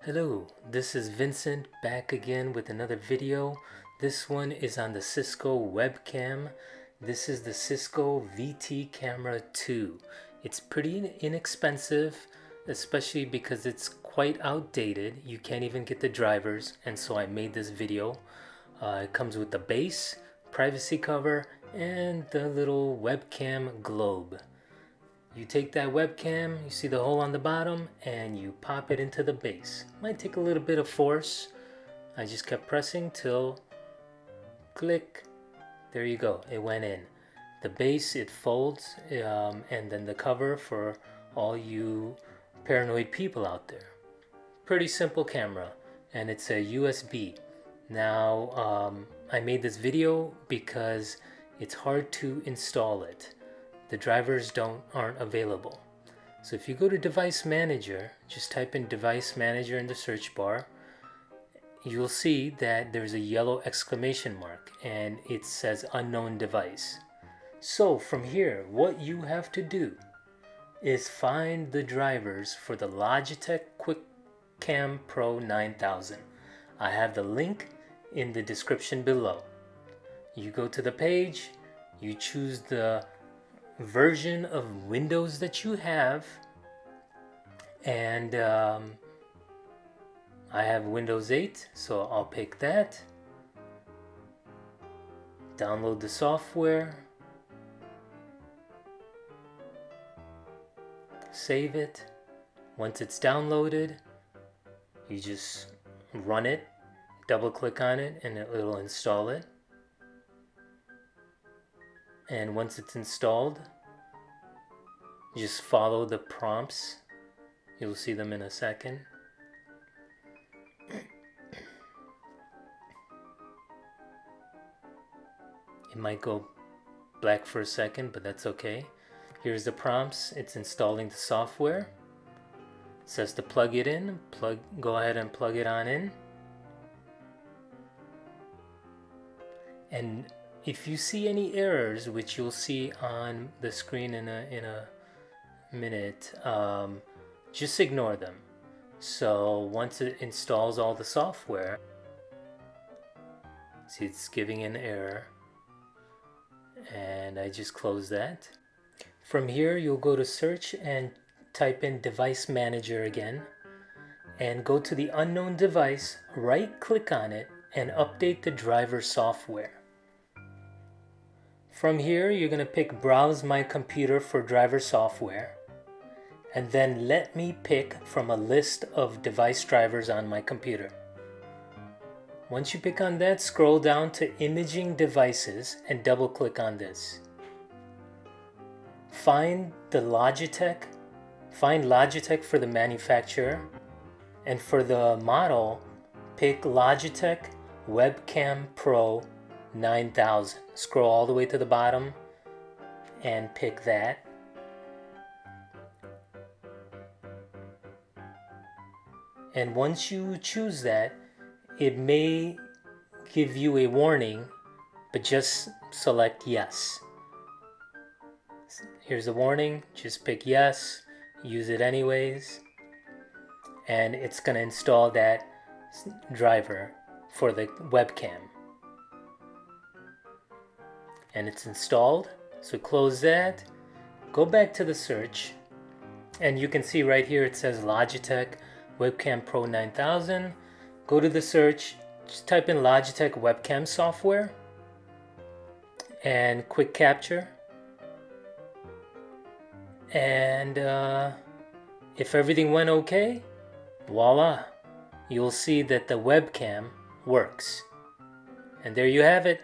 Hello, this is Vincent back again with another video. This one is on the Cisco webcam. This is the Cisco VT Camera II. It's pretty inexpensive, especially because it's quite outdated. You can't even get the drivers, and so I made this video. It comes with the base, privacy cover, and the little webcam globe. You take that webcam, you see the hole on the bottom, and you pop it into the base. Might take a little bit of force. I just kept pressing till click. There you go, it went in. The base, it folds, and then the cover for all you paranoid people out there. Pretty simple camera, and it's a USB. Now, I made this video because it's hard to install it. The drivers aren't available. So if you go to Device Manager, just type in Device Manager in the search bar, you'll see that there's a yellow exclamation mark and it says unknown device. So from here, what you have to do is find the drivers for the Logitech QuickCam Pro 9000. I have the link in the description below. You go to the page, you choose the version of Windows that you have, and I have Windows 8, so I'll pick that. Download the software, save it. Once it's downloaded, you just run it, double click on it, and it'll install it. And once it's installed, just follow the prompts. You'll see them in a second. It might go black for a second, but that's okay. Here's the prompts. It's installing the software. It says to plug it in. Go ahead and plug it on in. And if you see any errors, which you'll see on the screen in a minute, just ignore them. So once it installs all the software, see it's giving an error, and I just close that. From here, you'll go to search and type in Device Manager again, and go to the unknown device, right click on it, and update the driver software. From here, you're going to pick Browse My Computer for driver software, and then Let Me pick from a list of device drivers on my computer. Once you pick on that, scroll down to Imaging Devices and double click on this. Find Logitech for the manufacturer, and for the model, pick Logitech Webcam Pro 9000. Scroll all the way to the bottom and pick that. And once you choose that, it may give you a warning, but just select yes. Here's a warning, just pick yes, use it anyways, and it's going to install that driver for the webcam. And it's installed, so close that, go back to the search, and you can see right here it says Logitech Webcam Pro 9000. Go to the search, just type in Logitech webcam software and quick capture, and if everything went okay, voila, you'll see that the webcam works. And there you have it.